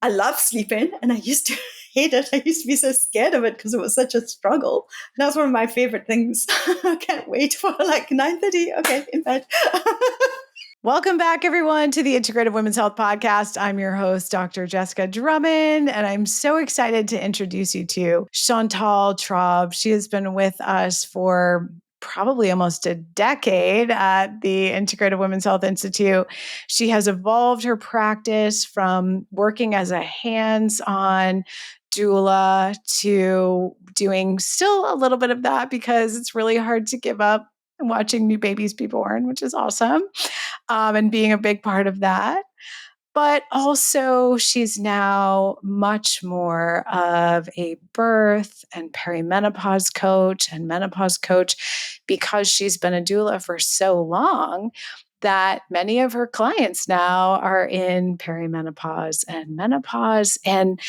I love sleeping, and I used to hate it. I used to be so scared of it because it was such a struggle. And that's one of my favorite things. I can't wait for like 9:30. Okay, in bed. Welcome back, everyone, to the Integrative Women's Health Podcast. I'm your host, Dr. Jessica Drummond, and I'm so excited to introduce you to Chantal Traub. She has been with us for probably almost a decade at the Integrative Women's Health Institute. She has evolved her practice from working as a hands-on doula to doing still a little bit of that because it's really hard to give up watching new babies be born, which is awesome, and being a big part of that. But also, she's now much more of a birth and perimenopause coach and menopause coach because she's been a doula for so long that many of her clients now are in perimenopause and menopause. And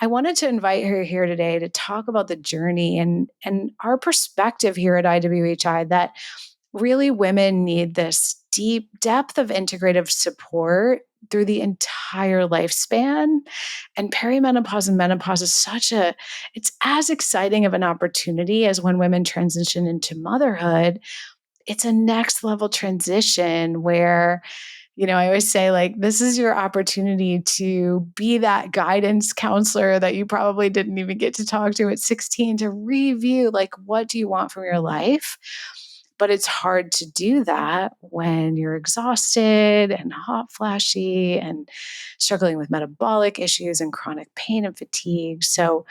I wanted to invite her here today to talk about the journey and our perspective here at IWHI that really women need this deep depth of integrative support through the entire lifespan. And perimenopause and menopause is it's as exciting of an opportunity as when women transition into motherhood. It's a next level transition where, I always say, like, this is your opportunity to be that guidance counselor that you probably didn't even get to talk to at 16 to review, like, what do you want from your life? But it's hard to do that when you're exhausted and hot flashy and struggling with metabolic issues and chronic pain and fatigue. So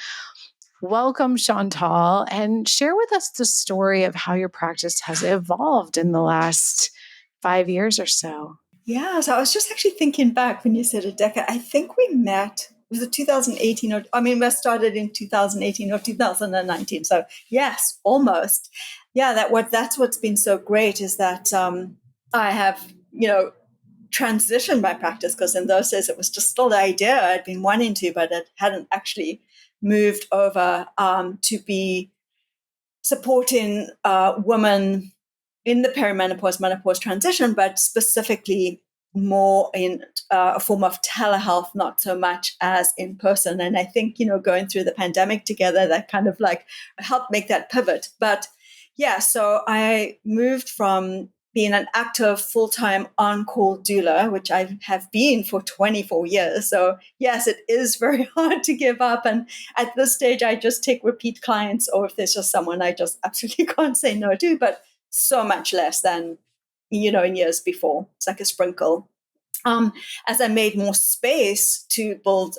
welcome, Chantal, and share with us the story of how your practice has evolved in the last 5 years or so. Yeah, so I was just actually thinking back when you said a decade. I think we met, was it 2018 we started in 2018 or 2019. So yes, almost. Yeah, that's what's been so great is that I have, transitioned my practice, because in those days it was just still the idea I'd been wanting to, but it hadn't actually moved over to be supporting women in the perimenopause, menopause transition, but specifically more in a form of telehealth, not so much as in person. And I think, going through the pandemic together, that kind of like helped make that pivot. But yeah, so I moved from being an active full-time on-call doula, which I have been for 24 years. So yes, it is very hard to give up. And at this stage, I just take repeat clients, or if there's just someone I just absolutely can't say no to, but so much less than, in years before. It's like a sprinkle. As I made more space to build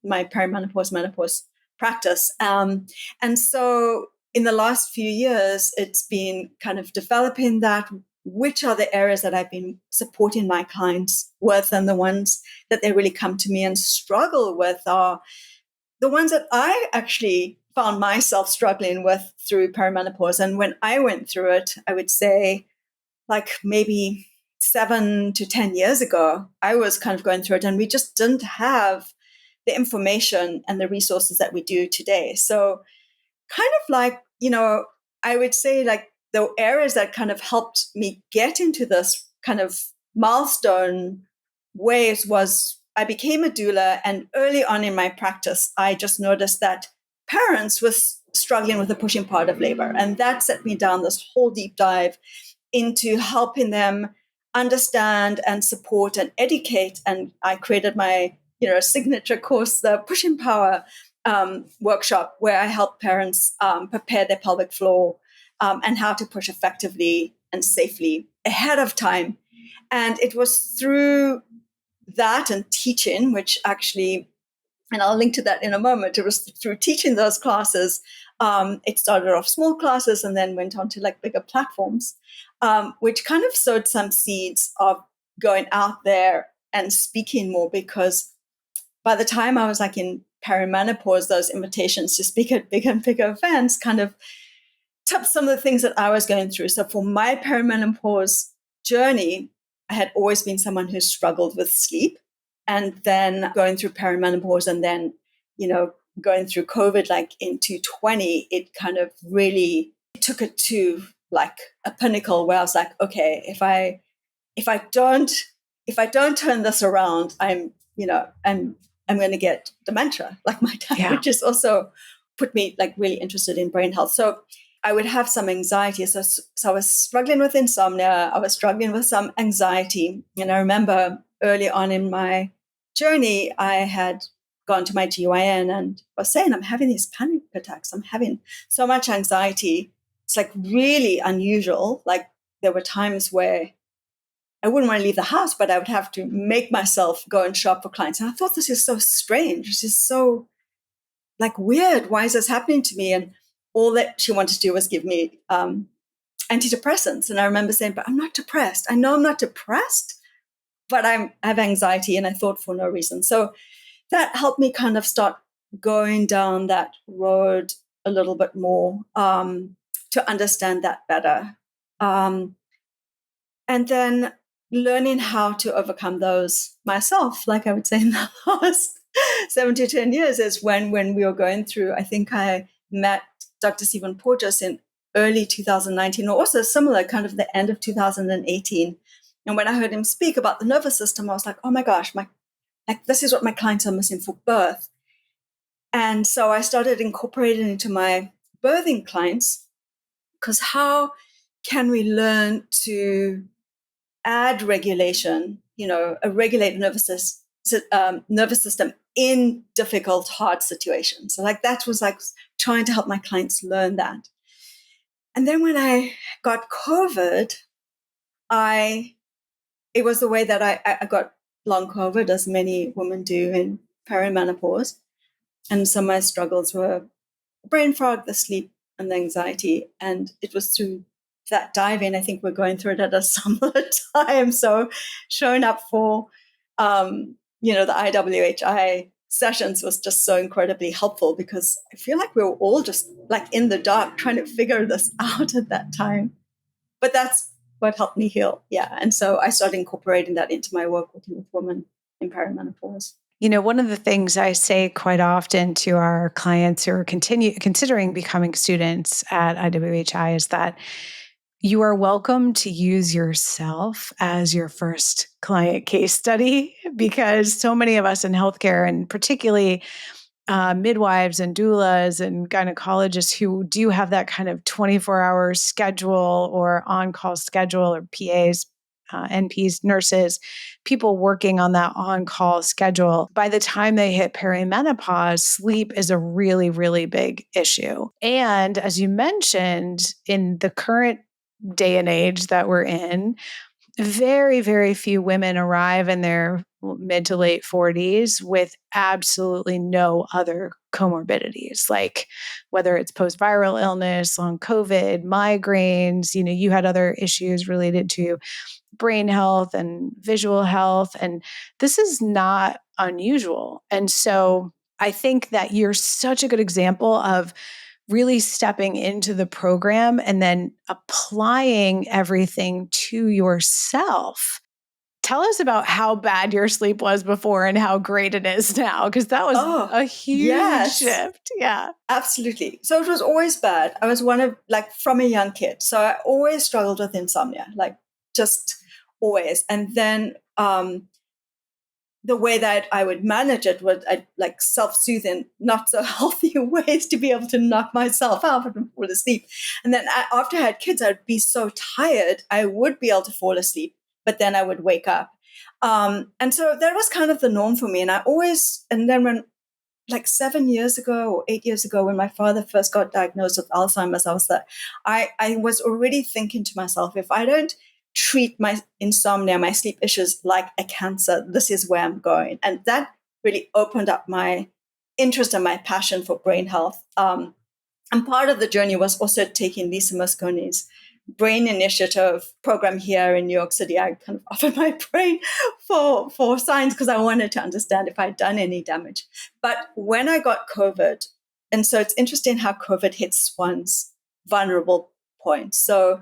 my perimenopause, menopause practice. And so in the last few years, it's been kind of developing that, which are the areas that I've been supporting my clients with, and the ones that they really come to me and struggle with are the ones that I actually found myself struggling with through perimenopause. And when I went through it, I would say like maybe 7 to 10 years ago, I was kind of going through it, and we just didn't have the information and the resources that we do today. So kind of like, I would say like the areas that kind of helped me get into this kind of milestone ways was I became a doula, and early on in my practice, I just noticed that parents were struggling with the pushing part of labor. And that set me down this whole deep dive into helping them understand and support and educate. And I created my, signature course, the Pushing Power workshop, where I help parents prepare their pelvic floor and how to push effectively and safely ahead of time. And it was through that and teaching, which actually, and I'll link to that in a moment, it was through teaching those classes. It started off small classes and then went on to like bigger platforms, which kind of sowed some seeds of going out there and speaking more, because by the time I was like in perimenopause, those invitations to speak at bigger and bigger events kind of tapped some of the things that I was going through. So for my perimenopause journey, I had always been someone who struggled with sleep, and then going through perimenopause, and then, going through COVID, like in 2020, it kind of really took it to like a pinnacle where I was like, okay, if I don't turn this around, I'm I'm going to get dementia like my dad, Yeah. which is also put me like really interested in brain health. So I would have some anxiety. So I was struggling with insomnia. I was struggling with some anxiety. And I remember early on in my journey, I had gone to my GYN and was saying, I'm having these panic attacks. I'm having so much anxiety. It's like really unusual. Like there were times where I wouldn't want to leave the house, but I would have to make myself go and shop for clients. And I thought, this is so strange. This is so like weird. Why is this happening to me? And all that she wanted to do was give me antidepressants. And I remember saying, but I'm not depressed. I know I'm not depressed, but I have anxiety. And I thought for no reason. So that helped me kind of start going down that road a little bit more to understand that better. And then learning how to overcome those myself, like I would say in the last 7 to 10 years, is when we were going through, I think I met Dr. Stephen Porges in early 2019, or also similar, kind of the end of 2018. And when I heard him speak about the nervous system, I was like, oh my gosh, this is what my clients are missing for birth. And so I started incorporating into my birthing clients, because how can we learn to add regulation, a regulated nervous system in difficult, hard situations? So like that was like trying to help my clients learn that. And then when I got COVID, it was the way that I got long COVID, as many women do in perimenopause. And some of my struggles were brain fog, the sleep, and the anxiety. And it was through that diving, I think we're going through it at a similar time. So showing up for, the IWHI sessions was just so incredibly helpful, because I feel like we were all just like in the dark trying to figure this out at that time. But that's what helped me heal. Yeah. And so I started incorporating that into my work working with women in perimenopause. One of the things I say quite often to our clients who are considering becoming students at IWHI is that you are welcome to use yourself as your first client case study, because so many of us in healthcare, and particularly midwives and doulas and gynecologists who do have that kind of 24-hour schedule or on-call schedule, or PAs, NPs, nurses, people working on that on-call schedule. By the time they hit perimenopause, sleep is a really, really big issue. And as you mentioned, in the current day and age that we're in, very, very few women arrive in their mid to late 40s with absolutely no other comorbidities, like whether it's post-viral illness, long COVID, migraines, you had other issues related to brain health and visual health. And this is not unusual. And so I think that you're such a good example of really stepping into the program and then applying everything to yourself. Tell us about how bad your sleep was before and how great it is now, because that was a huge shift. Yeah, absolutely. So it was always bad. I was from a young kid. So I always struggled with insomnia, like just always. And then the way that I would manage it was I'd like self-soothe in not so healthy ways to be able to knock myself out and fall asleep. And then after I had kids, I'd be so tired, I would be able to fall asleep, but then I would wake up. And so that was kind of the norm for me. And then when like 7 years ago or 8 years ago, when my father first got diagnosed with Alzheimer's, I was already thinking to myself, if I don't treat my insomnia, my sleep issues like a cancer, this is where I'm going. And that really opened up my interest and my passion for brain health. And part of the journey was also taking Lisa Mosconi's Brain Initiative program here in New York City. I kind of offered my brain for science because I wanted to understand if I'd done any damage. But when I got COVID, and so it's interesting how COVID hits one's vulnerable points. So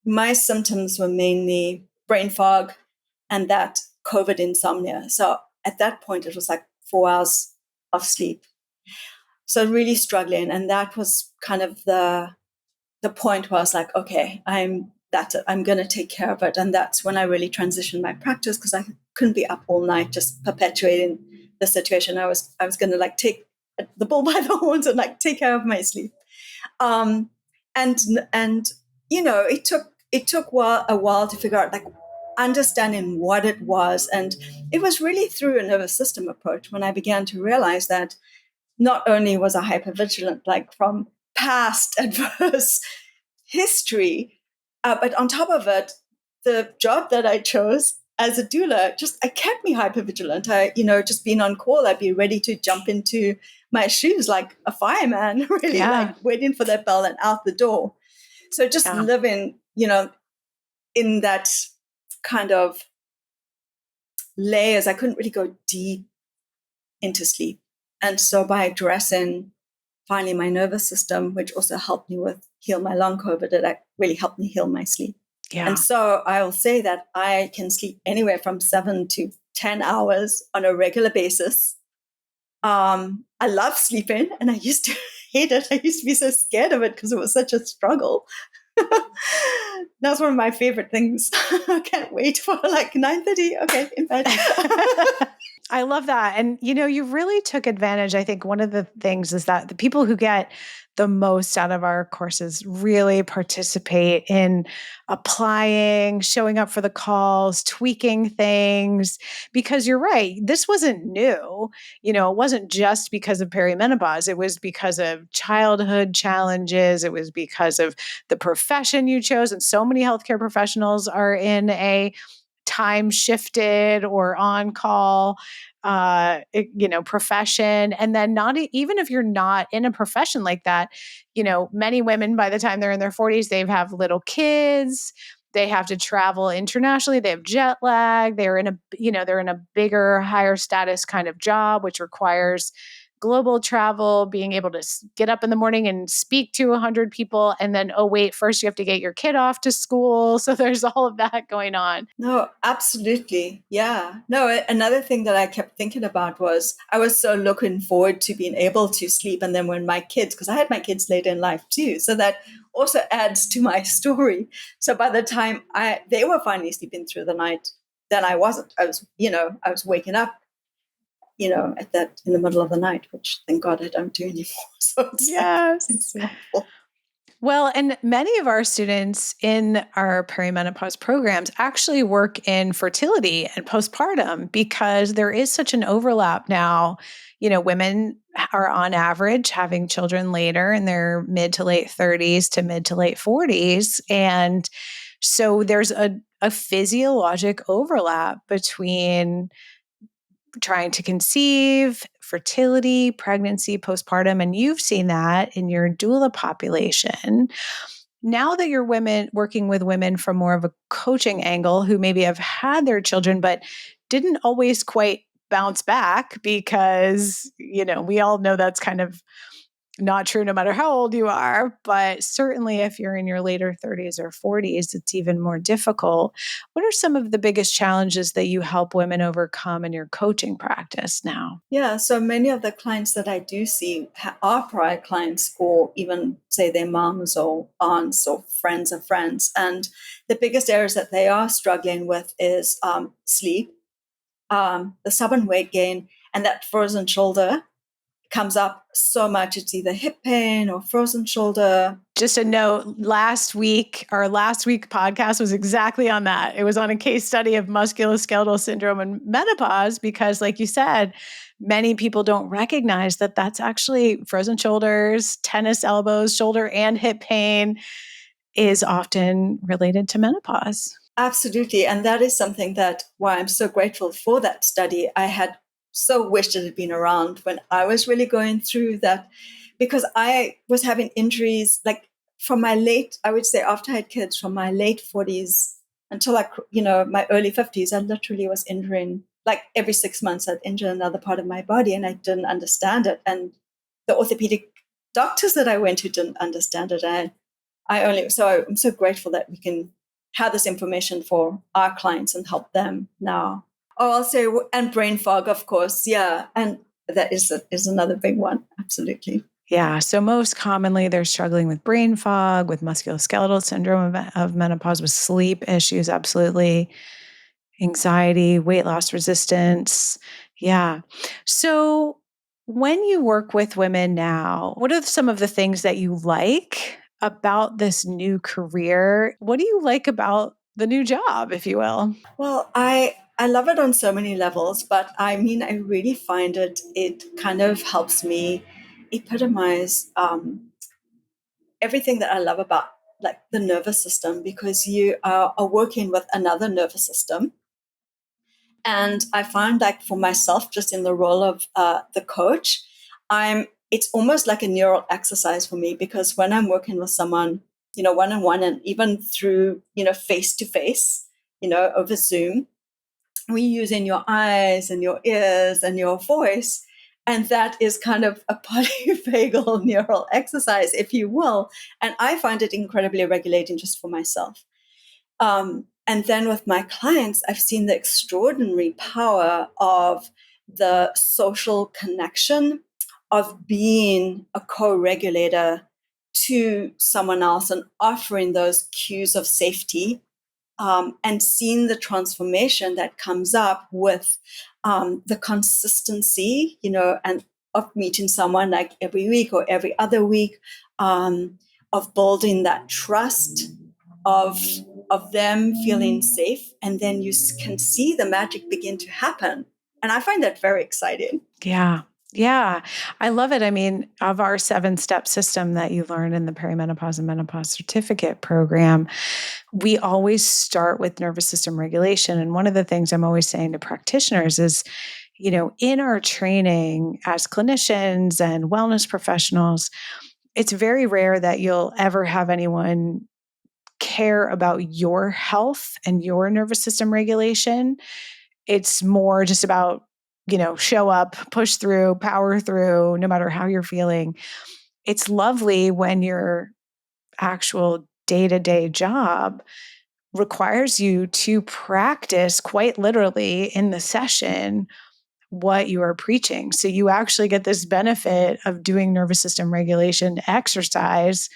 my symptoms were mainly brain fog and that COVID insomnia. So at that point, it was like 4 hours of sleep. So really struggling. And that was kind of the point where I was like, okay, I'm going to take care of it. And that's when I really transitioned my practice, because I couldn't be up all night just perpetuating the situation. I was going to like take the bull by the horns and like take care of my sleep. Um, and it took a while to figure out like understanding what it was, and it was really through a nervous system approach when I began to realize that not only was I hypervigilant, like from past adverse history, but on top of it, the job that I chose as a doula I kept me hypervigilant. Just being on call, I'd be ready to jump into my shoes like a fireman, really, like waiting for that bell and out the door. So just living, in that kind of layers, I couldn't really go deep into sleep. And so by addressing finally my nervous system, which also helped me heal my long COVID, it really helped me heal my sleep. Yeah. And so I will say that I can sleep anywhere from 7 to 10 hours on a regular basis. I love sleeping, and I used to hate it. I used to be so scared of it because it was such a struggle. That's one of my favorite things. I can't wait for like 9:30. Okay, in bed. I love that. And, you really took advantage. I think one of the things is that the people who get the most out of our courses really participate in applying, showing up for the calls, tweaking things, because you're right. This wasn't new. It wasn't just because of perimenopause. It was because of childhood challenges. It was because of the profession you chose. And so many healthcare professionals are in a time shifted or on call profession. And then not even if you're not in a profession like that, many women by the time they're in their 40s, they have little kids, they have to travel internationally, they have jet lag, they're in a bigger, higher status kind of job, which requires global travel, being able to get up in the morning and speak to 100 people. And then, oh, wait, first you have to get your kid off to school. So there's all of that going on. No, absolutely. Yeah. No, another thing that I kept thinking about was I was so looking forward to being able to sleep. And then when my kids, because I had my kids later in life too. So that also adds to my story. So by the time they were finally sleeping through the night, then I wasn't. I was waking up in the middle of the night, which thank God I don't do anymore. So it's wonderful. Well, and many of our students in our perimenopause programs actually work in fertility and postpartum because there is such an overlap now. Women are on average having children later in their mid to late 30s to mid to late 40s. And so there's a physiologic overlap between trying to conceive, fertility, pregnancy, postpartum, and you've seen that in your doula population. Now that you're working with women from more of a coaching angle who maybe have had their children, but didn't always quite bounce back because, we all know that's kind of not true no matter how old you are, but certainly if you're in your later 30s or 40s, it's even more difficult. What are some of the biggest challenges that you help women overcome in your coaching practice now? Yeah, so many of the clients that I do see are prior clients, or even say their moms or aunts or friends of friends. And the biggest areas that they are struggling with is sleep, the stubborn weight gain, and that frozen shoulder comes up so much. It's either hip pain or frozen shoulder. Just a note, our last week podcast was exactly on that. It was on a case study of musculoskeletal syndrome and menopause because, like you said, many people don't recognize that that's actually frozen shoulders, tennis elbows, shoulder and hip pain is often related to menopause. Absolutely. And that is something why I'm so grateful for that study. I had so wished it had been around when I was really going through that, because I was having injuries like from my I would say after I had kids, from my late 40s until my early 50s, I literally was injuring, like every 6 months I'd injure another part of my body, and I didn't understand it. And the orthopedic doctors that I went to didn't understand it. So I'm so grateful that we can have this information for our clients and help them now. Oh, I'll say, and brain fog, of course. Yeah. And that is another big one. Absolutely. Yeah. So most commonly they're struggling with brain fog, with musculoskeletal syndrome of menopause, with sleep issues. Absolutely. Anxiety, weight loss resistance. Yeah. So when you work with women now, what are some of the things that you like about this new career? What do you like about the new job, if you will? Well, I love it on so many levels, but I mean, I really find it kind of helps me epitomize everything that I love about like the nervous system, because you are working with another nervous system. And I find like for myself, just in the role of the coach, it's almost like a neural exercise for me, because when I'm working with someone, one on one, and even through, face to face, over Zoom, we using your eyes and your ears and your voice. And that is kind of a polyvagal neural exercise, if you will. And I find it incredibly regulating just for myself. And then with my clients, I've seen the extraordinary power of the social connection of being a co-regulator to someone else and offering those cues of safety, and seeing the transformation that comes up with the consistency, and of meeting someone like every week or every other week, of building that trust of them feeling safe, and then you can see the magic begin to happen. And I find that very exciting. Yeah. Yeah. I love it. I mean, of our 7-step system that you learn in the perimenopause and menopause certificate program, we always start with nervous system regulation. And one of the things I'm always saying to practitioners is, in our training as clinicians and wellness professionals, it's very rare that you'll ever have anyone care about your health and your nervous system regulation. It's more just about, show up, push through, power through, no matter how you're feeling. It's lovely when your actual day-to-day job requires you to practice quite literally in the session what you are preaching. So you actually get this benefit of doing nervous system regulation exercise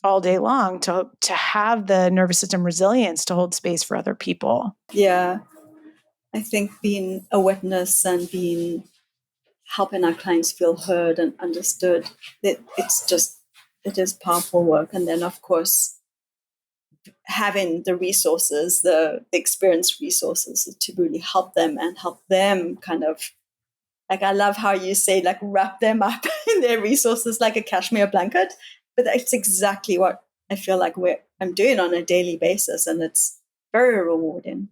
all day long to have the nervous system resilience to hold space for other people. Yeah, I think being a witness and being helping our clients feel heard and understood, it is powerful work. And then of course having the resources, the experienced resources to really help them and help them kind of, like, I love how you say, like, wrap them up in their resources like a cashmere blanket. But that's exactly what I feel like I'm doing on a daily basis. And it's very rewarding,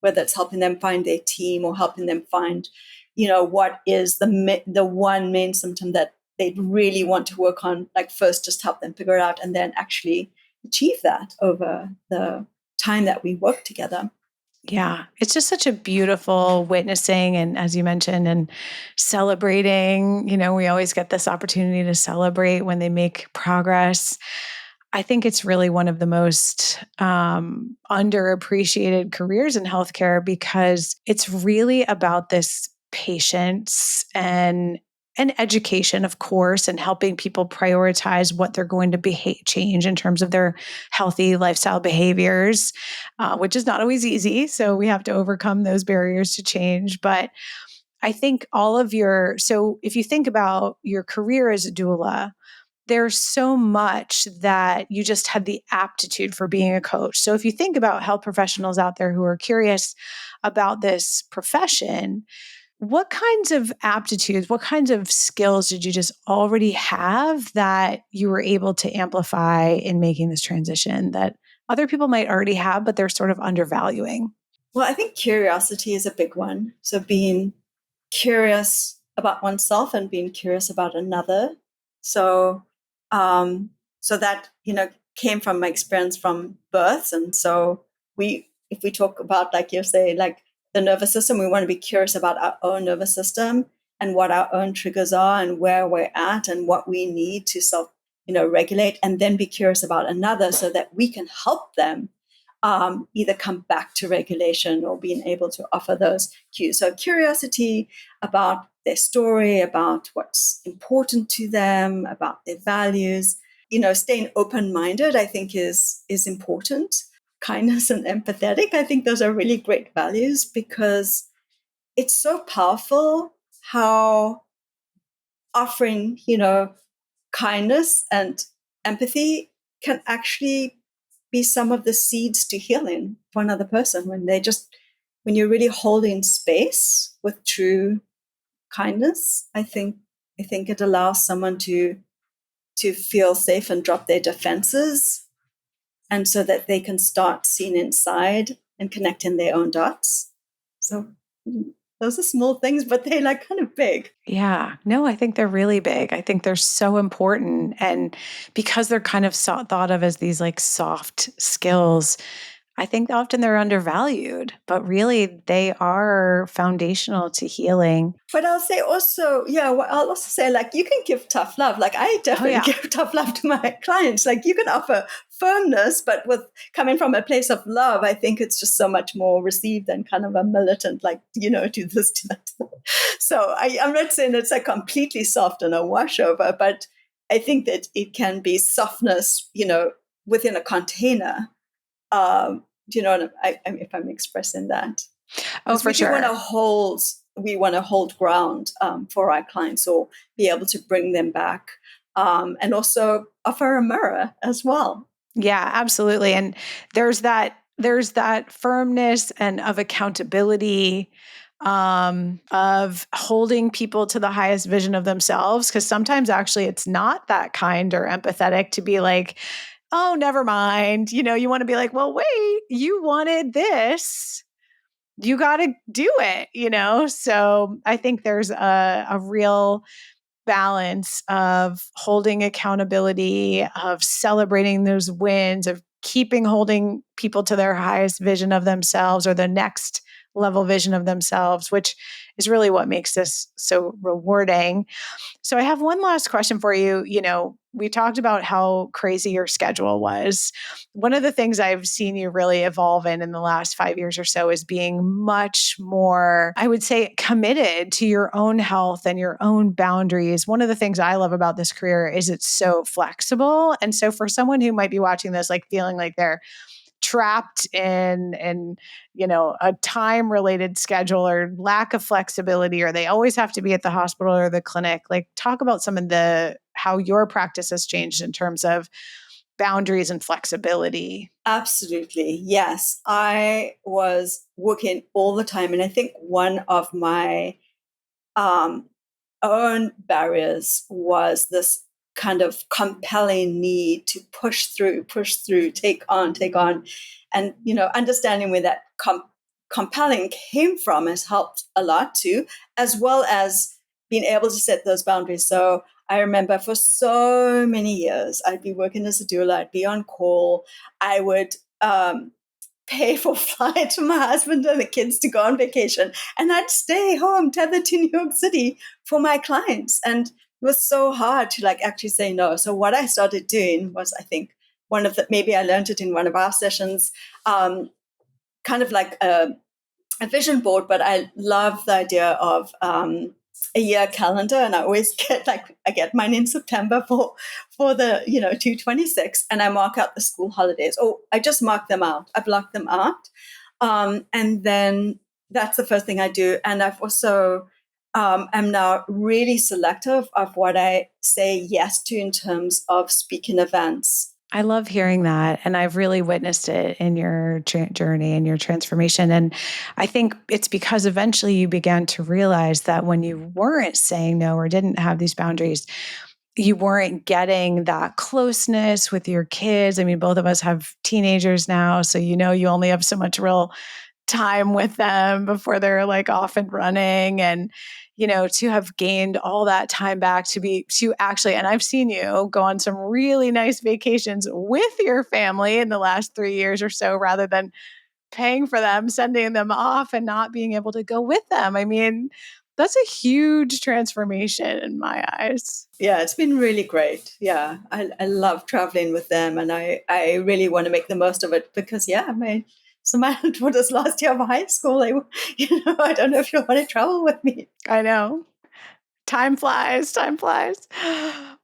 whether it's helping them find their team or helping them find, what is the one main symptom that they really want to work on. Like, first, just help them figure it out and then actually achieve that over the time that we work together. Yeah, it's just such a beautiful witnessing. And as you mentioned, and celebrating, we always get this opportunity to celebrate when they make progress. I think it's really one of the most underappreciated careers in healthcare, because it's really about this patience and education, of course, and helping people prioritize what they're going to change in terms of their healthy lifestyle behaviors, which is not always easy. So we have to overcome those barriers to change. But I think so if you think about your career as a doula, there's so much that you just had the aptitude for being a coach. So if you think about health professionals out there who are curious about this profession, what kinds of aptitudes, what kinds of skills did you just already have that you were able to amplify in making this transition that other people might already have, but they're sort of undervaluing? Well, I think curiosity is a big one. So being curious about oneself and being curious about another. So, so that, came from my experience from birth. And so if we talk about, like you say, like the nervous system, we want to be curious about our own nervous system and what our own triggers are and where we're at and what we need to self, regulate, and then be curious about another so that we can help them either come back to regulation or being able to offer those cues. So curiosity about their story, about what's important to them, about their values, staying open-minded, I think is important. Kindness and empathetic, I think those are really great values, because it's so powerful how offering, kindness and empathy can actually be some of the seeds to healing for another person when you're really holding space with true kindness. I think it allows someone to feel safe and drop their defenses, and so that they can start seeing inside and connecting their own dots. So those are small things, but they're like kind of big. Yeah, no, I think they're really big. I think they're so important. And because they're kind of thought of as these like soft skills, I think often they're undervalued, but really they are foundational to healing. But I'll say also, yeah, well, I'll also say, like, you can give tough love. Like, I Oh, definitely yeah. give tough love to my clients. Like, you can offer firmness, but with coming from a place of love, I think it's just so much more received than kind of a militant, like, do this, do that. So I'm not saying it's like completely soft and a washover, but I think that it can be softness, within a container. Do you know what if I'm expressing that? Oh, Because for sure. we want to hold ground for our clients, or be able to bring them back, and also offer a mirror as well. Yeah, absolutely. And there's that firmness and of accountability, of holding people to the highest vision of themselves. Because sometimes actually it's not that kind or empathetic to be like, oh, never mind. You want to be like, well, wait, you wanted this. You got to do it. So I think there's a real balance of holding accountability, of celebrating those wins, of keeping holding people to their highest vision of themselves or the next level vision of themselves, which is really what makes this so rewarding. So I have one last question for you. We talked about how crazy your schedule was. One of the things I've seen you really evolve in the last 5 years or so is being much more, I would say, committed to your own health and your own boundaries. One of the things I love about this career is it's so flexible. And so for someone who might be watching this, like feeling like they're trapped in a time related schedule or lack of flexibility, or they always have to be at the hospital or the clinic, like talk about some of how your practice has changed in terms of boundaries and flexibility. Absolutely, yes. I was working all the time, and I think one of my um, own barriers was this kind of compelling need to push through, take on. And, understanding where that compelling came from has helped a lot too, as well as being able to set those boundaries. So I remember for so many years, I'd be working as a doula, I'd be on call, I would pay for flights for my husband and the kids to go on vacation. And I'd stay home tethered to New York City for my clients. And it was so hard to like actually say no. So what I started doing was, I think, maybe I learned it in one of our sessions, kind of like a vision board, but I love the idea of a year calendar, and I always I get mine in September for the 226, and I mark out the school holidays. Oh, I just mark them out. I block them out, and then that's the first thing I do. And I've also am now really selective of what I say yes to in terms of speaking events. I love hearing that. And I've really witnessed it in your journey and your transformation. And I think it's because eventually you began to realize that when you weren't saying no or didn't have these boundaries, you weren't getting that closeness with your kids. I mean, both of us have teenagers now. So, you only have so much real time with them before they're like off and running. And to have gained all that time back to actually, and I've seen you go on some really nice vacations with your family in the last 3 years or so, rather than paying for them, sending them off and not being able to go with them. I mean, that's a huge transformation in my eyes. Yeah, it's been really great. Yeah, I love traveling with them, and I really want to make the most of it because, yeah, my daughter's last year of high school. I don't know if you want to travel with me. I know. Time flies, time flies.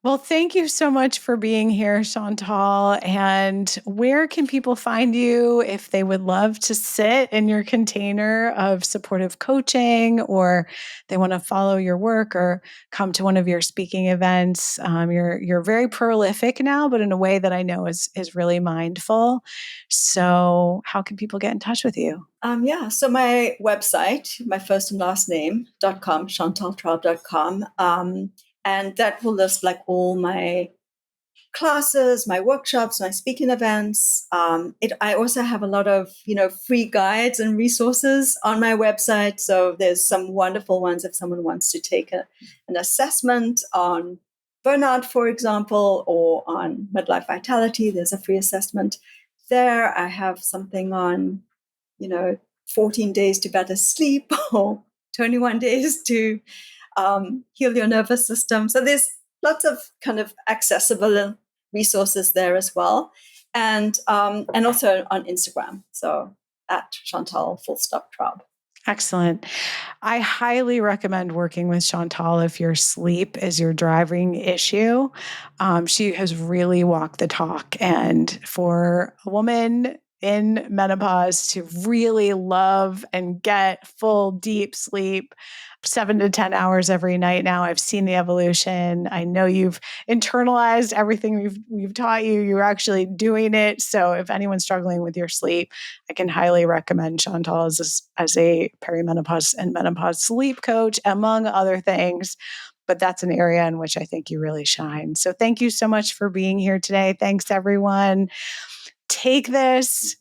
Well, thank you so much for being here, Chantal. And where can people find you if they would love to sit in your container of supportive coaching, or they want to follow your work or come to one of your speaking events? You're very prolific now, but in a way that I know is really mindful. So, how can people get in touch with you? So my website, my first and last name.com, chantaltraub.com. And that will list like all my classes, my workshops, my speaking events. I also have a lot of, free guides and resources on my website. So there's some wonderful ones if someone wants to take an assessment on burnout, for example, or on midlife vitality. There's a free assessment there. I have something on, 14 days to better sleep or 21 days to heal your nervous system. So there's lots of kind of accessible resources there as well, and also on Instagram. So at Chantal _Traub. Excellent. I highly recommend working with Chantal if your sleep is your driving issue. She has really walked the talk. And for a woman in menopause to really love and get full, deep sleep, 7 to 10 hours every night now, I've seen the evolution. I know you've internalized everything we've taught you. You're actually doing it. So if anyone's struggling with your sleep, I can highly recommend Chantal as a perimenopause and menopause sleep coach, among other things. But that's an area in which I think you really shine. So thank you so much for being here today. Thanks, everyone. Take this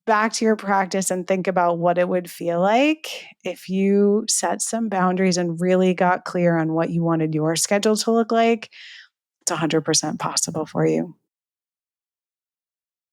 back to your practice and think about what it would feel like if you set some boundaries and really got clear on what you wanted your schedule to look like. It's 100% possible for you.